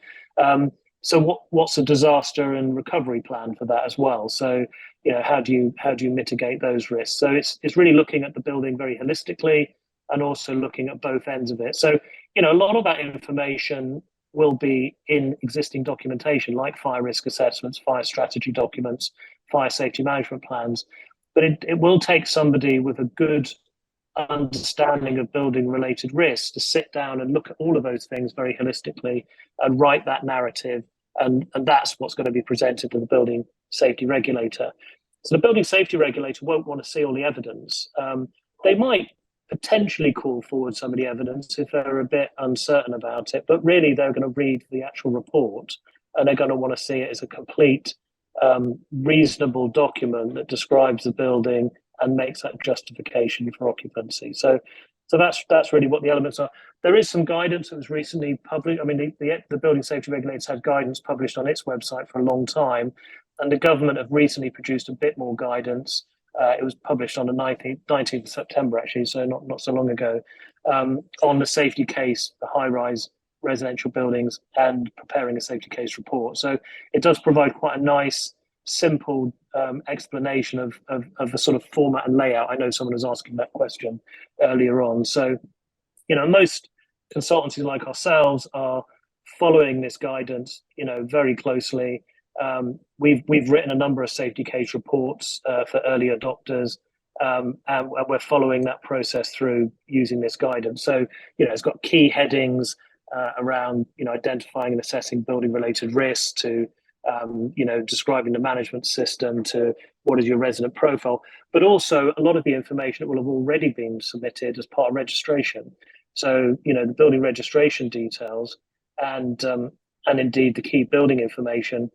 So what's a disaster and recovery plan for that as well? So, you know, how do you mitigate those risks? So it's really looking at the building very holistically and also looking at both ends of it. So, you know, a lot of that information will be in existing documentation like fire risk assessments, fire strategy documents, fire safety management plans. But it will take somebody with a good understanding of building related risks to sit down and look at all of those things very holistically and write that narrative. And that's what's going to be presented to the building safety regulator. So the building safety regulator won't want to see all the evidence. They might potentially call forward some of the evidence if they're a bit uncertain about it, but really they're going to read the actual report and they're going to want to see it as a complete, reasonable document that describes the building and makes that justification for occupancy. So that's really what the elements are. There is some guidance that was recently published. I mean, the building safety regulators had guidance published on its website for a long time, and the government have recently produced a bit more guidance. It was published on the 19th of September, actually, so not so long ago, on the safety case for high-rise residential buildings and preparing a safety case report. So it does provide quite a nice, simple explanation of the sort of format and layout. I know someone was asking that question earlier on. So, you know, most consultancies like ourselves are following this guidance, you know, very closely. We've written a number of safety case reports for early adopters, and we're following that process through using this guidance. So, you know, it's got key headings around, you know, identifying and assessing building related risks to, you know, describing the management system to what is your resident profile, but also a lot of the information that will have already been submitted as part of registration. So, you know, the building registration details and indeed the key building information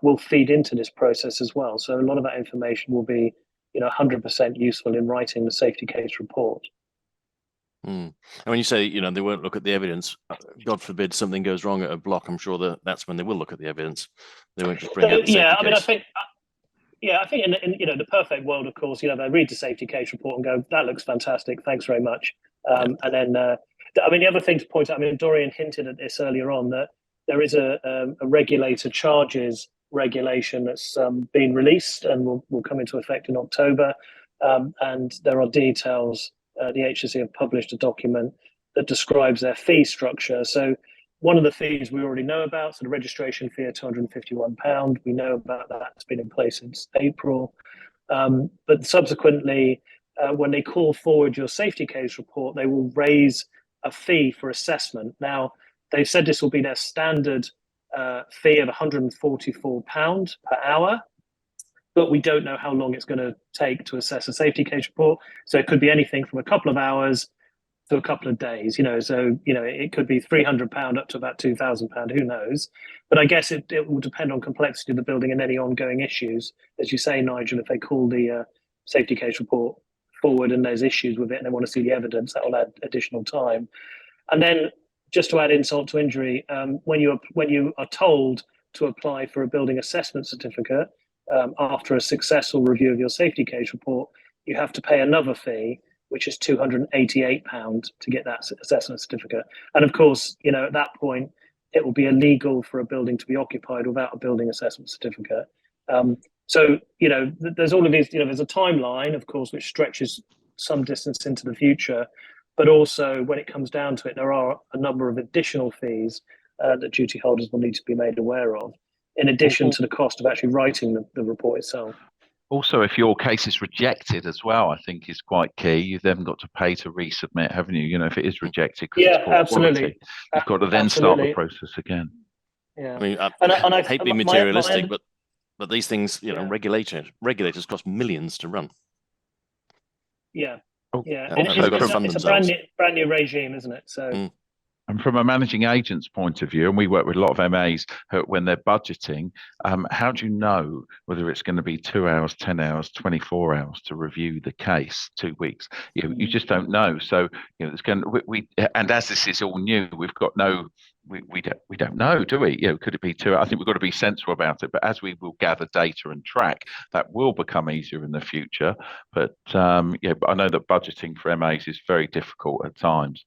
will feed into this process as well. So a lot of that information will be, you know, 100% useful in writing the safety case report. And when you say, you know, they won't look at the evidence, God forbid something goes wrong at a block, I'm sure that's when they will look at the evidence. They won't just bring out the safety I mean, case. I think in you know, the perfect world, of course, you know, they read the safety case report and go, that looks fantastic, thanks very much. And then, I mean, the other thing to point out, I mean, Dorian hinted at this earlier on, that there is a regulator charges regulation that's been released and will come into effect in October. And there are details. The HSE have published a document that describes their fee structure. So one of the fees we already know about, so the registration fee of £251, we know about that. It's been in place since April. But subsequently, when they call forward your safety case report, they will raise a fee for assessment. Now, they've said this will be their standard fee of £144 per hour, but we don't know how long it's going to take to assess a safety case report. So it could be anything from a couple of hours to a couple of days, you know, so, you know, it could be £300 up to about £2,000, who knows? But I guess it will depend on complexity of the building and any ongoing issues. As you say, Nigel, if they call the safety case report forward and there's issues with it and they want to see the evidence, that will add additional time. And then just to add insult to injury, when you are told to apply for a building assessment certificate after a successful review of your safety case report, you have to pay another fee, which is £288 to get that assessment certificate. And of course, you know, at that point, it will be illegal for a building to be occupied without a building assessment certificate. So, you know, there's all of these, you know, there's a timeline, of course, which stretches some distance into the future. But also, when it comes down to it, there are a number of additional fees that duty holders will need to be made aware of, in addition to the cost of actually writing the report itself. Also, if your case is rejected as well, I think is quite key. You've then got to pay to resubmit, haven't you? You know, if it is rejected because it's poor quality, you've got to then start the process again. Yeah, I mean, I hate being materialistic, but these things, you know, regulators cost millions to run. Yeah. Oh, yeah, it's a brand new regime, isn't it? So And from a managing agent's point of view, and we work with a lot of MAs when they're budgeting, how do you know whether it's going to be 2 hours, 10 hours, 24 hours to review the case, 2 weeks? You just don't know. So it's going to, and as this is all new, we've got we don't know, do we? Could it be 2? I think we've got to be sensible about it. But as we will gather data and track, that will become easier in the future. But but I know that budgeting for MAs is very difficult at times.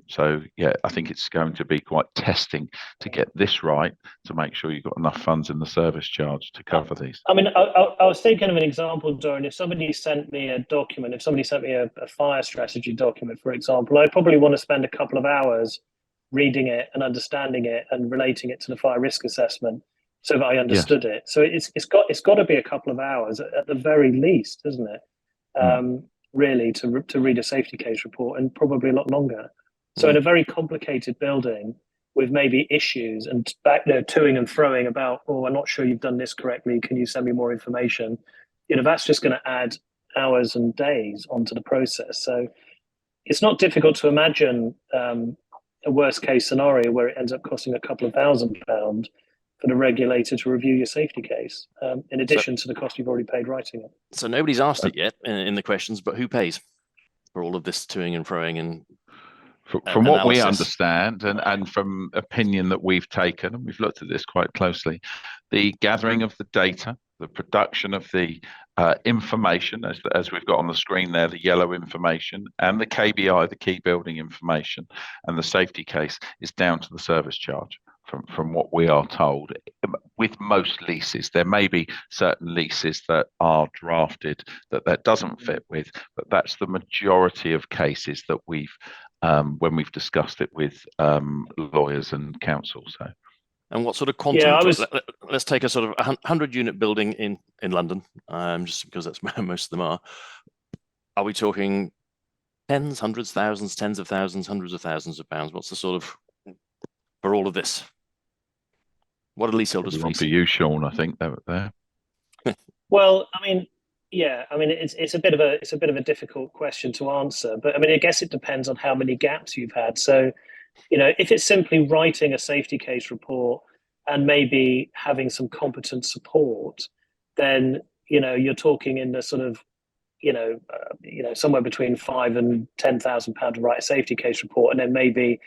So I think it's going to be quite testing to get this right, to make sure you've got enough funds in the service charge to cover these. I mean, I was thinking of an example, Dorian. If somebody sent me a document, if somebody sent me a fire strategy document, for example, I'd probably want to spend a couple of hours reading it and understanding it and relating it to the fire risk assessment so that I understood it. So it's got to be a couple of hours at the very least, isn't it? Really, to read a safety case report, and probably a lot longer. So in a very complicated building with maybe issues and back there toing and throwing about, oh, I'm not sure you've done this correctly, can you send me more information? That's just going to add hours and days onto the process. So it's not difficult to imagine a worst case scenario where it ends up costing a couple of £1,000 for the regulator to review your safety case, in addition to the cost you've already paid writing it. So nobody's asked it yet in the questions, but who pays for all of this toing and froing and from what we understand, and from opinion that we've taken, and we've looked at this quite closely, the gathering of the data, the production of the information, as we've got on the screen there, the yellow information, and the KBI, the key building information, and the safety case is down to the service charge. From what we are told, with most leases, there may be certain leases that are drafted that doesn't fit with, but that's the majority of cases that we've when we've discussed it with lawyers and counsel. So, and what sort of quantum? Let's take a sort of 100-unit building in London, just because that's where most of them are. Are we talking tens, hundreds, thousands, tens of thousands, hundreds of thousands of pounds? What's the sort of for all of this? What are leaseholders facing? For you, Sean, I think there. Well, I mean, it's a bit of a difficult question to answer, but I mean, I guess it depends on how many gaps you've had. So, if it's simply writing a safety case report and maybe having some competent support, then you're talking in the sort of somewhere between £5,000 and £10,000 to write a safety case report, and then maybe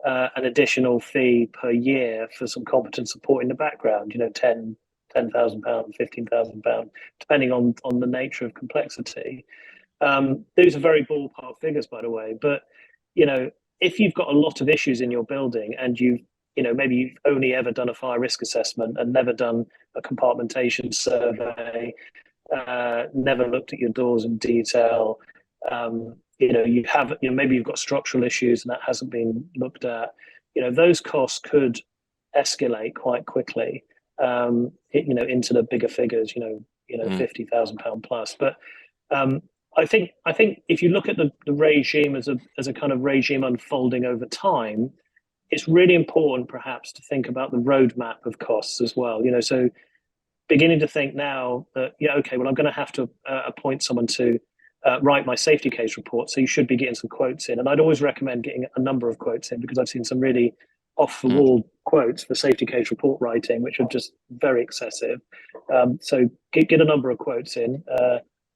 an additional fee per year for some competent support in the background. £10,000, £15,000, depending on the nature of complexity. These are very ballpark figures, by the way. But if you've got a lot of issues in your building and maybe you've only ever done a fire risk assessment and never done a compartmentation survey, never looked at your doors in detail, maybe you've got structural issues and that hasn't been looked at, those costs could escalate quite quickly, into the bigger figures, £50,000 plus. But I think if you look at the regime as a kind of regime unfolding over time, it's really important perhaps to think about the roadmap of costs as well. So beginning to think now that, okay, well, I'm going to have to appoint someone to write my safety case report. So you should be getting some quotes in. And I'd always recommend getting a number of quotes in, because I've seen some really off the wall quotes for safety case report writing, which are just very excessive. So get a number of quotes in.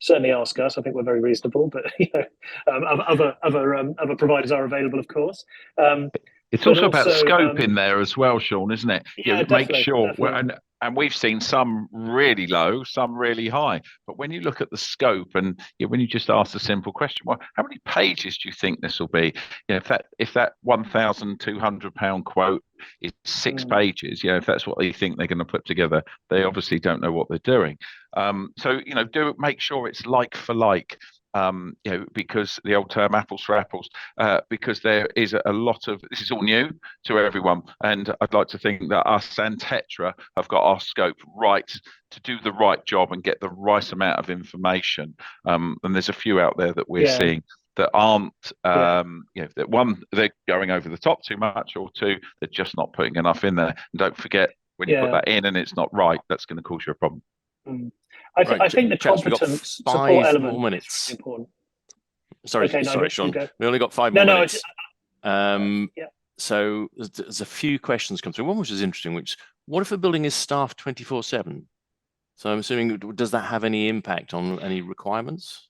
Certainly ask us. I think we're very reasonable, but other providers are available, of course. It's also about scope in there as well, Sean, isn't it? Yeah, make sure, and we've seen some really low, some really high. But when you look at the scope, and when you just ask the simple question, well, how many pages do you think this will be? If that £1,200 quote is 6 pages, if that's what they think they're going to put together, they obviously don't know what they're doing. So make sure it's like for like. Because the old term apples for apples, because there is a lot of, this is all new to everyone, and I'd like to think that us and Tetra have got our scope right to do the right job and get the right amount of information. And there's a few out there that we're seeing that aren't, that one, they're going over the top too much, or two, they're just not putting enough in there. And don't forget, when you put that in and it's not right, that's going to cause you a problem. I think the competent support element is important. Sorry, Sean. We only got 5 more minutes. So there's a few questions come through. One which is interesting, which what if a building is staffed 24/7? So I'm assuming, does that have any impact on any requirements?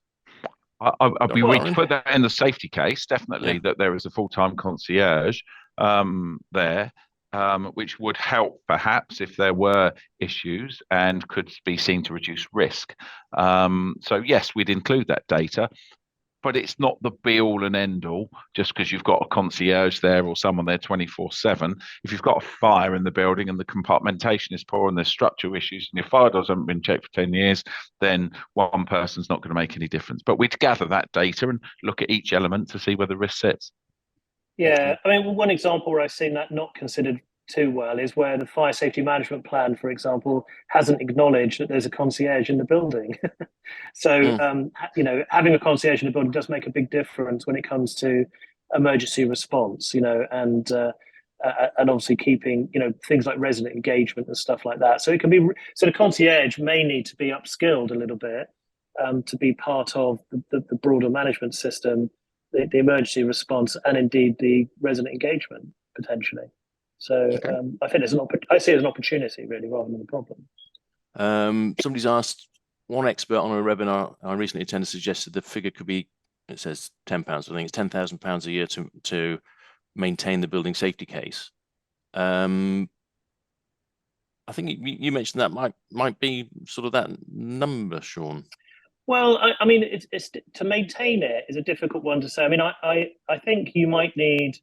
I'd be willing to Lauren? put that in the safety case, definitely, Yeah. that there is a full-time concierge there, which would help perhaps if there were issues and could be seen to reduce risk. So yes, we'd include that data, but it's not the be all and end all just because you've got a concierge there or someone there 24/7. If you've got a fire in the building and the compartmentation is poor and there's structural issues and your fire doors haven't been checked for 10 years, then one person's not going to make any difference. But we'd gather that data and look at each element to see where the risk sits. Yeah, I mean, one example where I've seen that not considered too well is where the fire safety management plan, for example, hasn't acknowledged that there's a concierge in the building. So, having a concierge in the building does make a big difference when it comes to emergency response, and obviously keeping, things like resident engagement and stuff like that. So it can be, so the concierge may need to be upskilled a little bit to be part of the broader management system, the emergency response, and indeed the resident engagement potentially. So I think I see it as an opportunity really rather than a problem. Somebody's asked, one expert on a webinar I recently attended suggested the figure could be, it says £10. I think it's £10,000 a year to maintain the building safety case. I think you mentioned that might be sort of that number, Sean. Well, I mean, it's to maintain it is a difficult one to say. I mean, I think you might need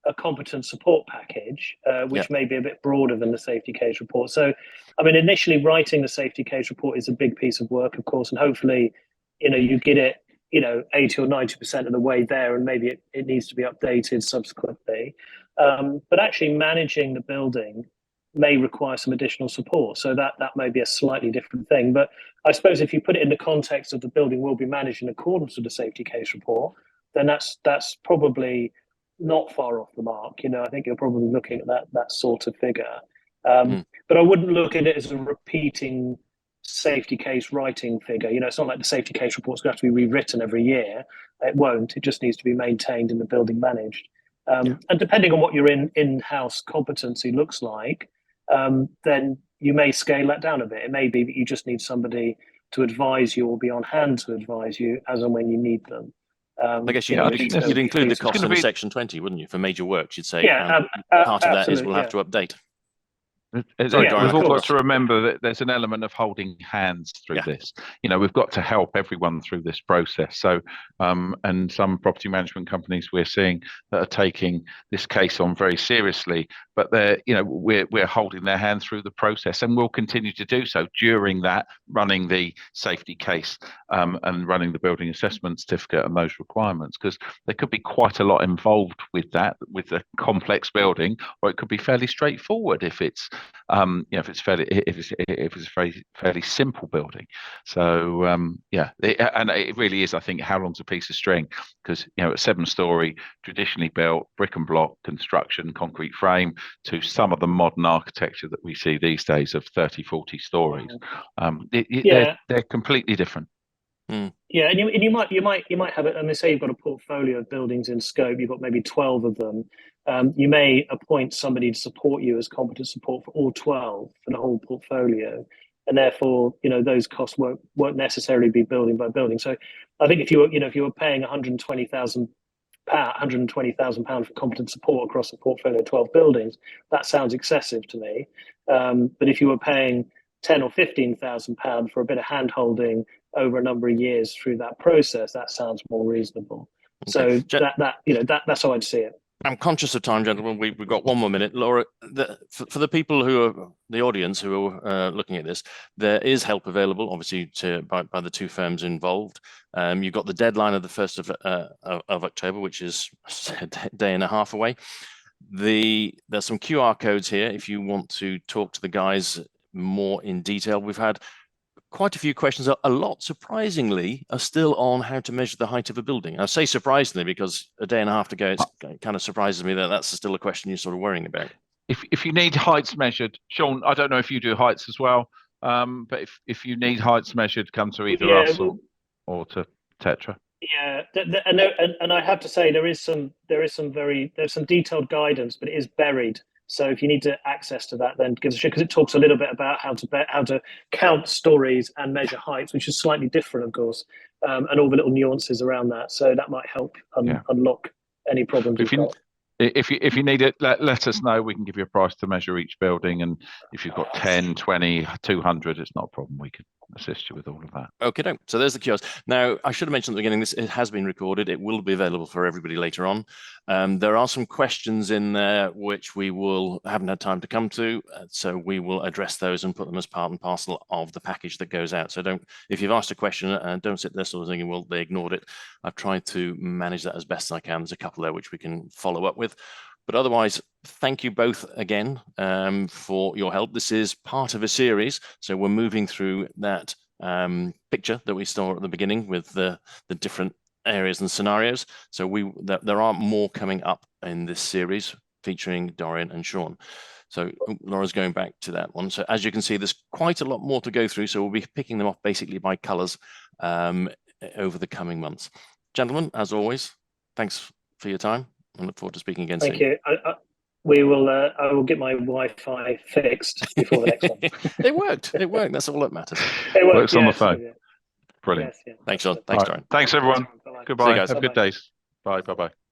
a competent support package, which may be a bit broader than the safety case report. So, I mean, initially writing the safety case report is a big piece of work, of course, and hopefully, you get it, 80 or 90% of the way there, and maybe it needs to be updated subsequently. But actually managing the building may require some additional support. So that may be a slightly different thing. But I suppose if you put it in the context of the building will be managed in accordance with the safety case report, then that's probably not far off the mark. I think you're probably looking at that sort of figure. But I wouldn't look at it as a repeating safety case writing figure. It's not like the safety case report's going to have to be rewritten every year. It won't. It just needs to be maintained in the building managed. And depending on what your in-house competency looks like, then you may scale that down a bit. It may be that you just need somebody to advise you or be on hand to advise you as and when you need them. I guess you'd include the cost in Section 20, wouldn't you? For major works, you'd say part of that is we'll have to update. We've all got to remember that there's an element of holding hands through this. We've got to help everyone through this process. So, and some property management companies we're seeing that are taking this case on very seriously, but we're holding their hand through the process, and we'll continue to do so during that, running the safety case and running the building assessment certificate and those requirements, because there could be quite a lot involved with that, with a complex building, or it could be fairly straightforward if it's if it's a fairly simple building. So and it really is, I think, how long's a piece of string? Because a 7-story traditionally built brick and block construction, concrete frame, to some of the modern architecture that we see these days of 30-40 stories, they're completely different. Yeah, and you might have it. I mean, say you've got a portfolio of buildings in scope. You've got maybe 12 of them. You may appoint somebody to support you as competent support for all 12 for the whole portfolio, and therefore, those costs won't necessarily be building by building. So, I think if you were paying £120,000 for competent support across a portfolio of 12 buildings, that sounds excessive to me. But if you were paying £10,000 or £15,000 for a bit of hand holding over a number of years through that process, that sounds more reasonable. Okay. So that's how I'd see it. I'm conscious of time, gentlemen. We've got one more minute. Laura, for the people who are the audience who are looking at this, there is help available, obviously, by the two firms involved. You've got the deadline of the 1st of October, which is a day and a half away. There's some QR codes here if you want to talk to the guys more in detail. We've had quite a few questions. A lot, surprisingly, are still on how to measure the height of a building. I say surprisingly because a day and a half to go, it kind of surprises me that that's still a question you're sort of worrying about. If you need heights measured, Sean, I don't know if you do heights as well, but if you need heights measured, come to either us or to Tetra. Yeah, and I have to say there's some detailed guidance, but it is buried. So if you need to access to that, then give us a shit, because it talks a little bit about how to count stories and measure heights, which is slightly different, of course, and all the little nuances around that. So that might help unlock any problems you've got. If you need it, let us know. We can give you a price to measure each building, and if you've got 10, 20, 200, it's not a problem. We can assist you with all of that. Okay, so there's the kiosk. Now, I should have mentioned at the beginning, it has been recorded. It will be available for everybody later on. There are some questions in there which we haven't had time to come to, so we will address those and put them as part and parcel of the package that goes out. So if you've asked a question, don't sit there sort of thinking, well, they ignored it. I've tried to manage that as best as I can. There's a couple there which we can follow up with. But otherwise, thank you both again for your help. This is part of a series, so we're moving through that picture that we saw at the beginning with the different areas and scenarios. So there are more coming up in this series featuring Dorian and Sean. So Laura's going back to that one. So as you can see, there's quite a lot more to go through. So we'll be picking them off basically by colours over the coming months. Gentlemen, as always, thanks for your time. I look forward to speaking again soon. Thank you. I will get my Wi-Fi fixed before the next one. It worked. That's all that matters. It works on the phone. Yeah. Brilliant. Yes, yeah. Thanks, Sean. Thanks, Dorian. Thanks, everyone. Bye-bye. Goodbye. guys. Have a good day. Bye. Bye-bye.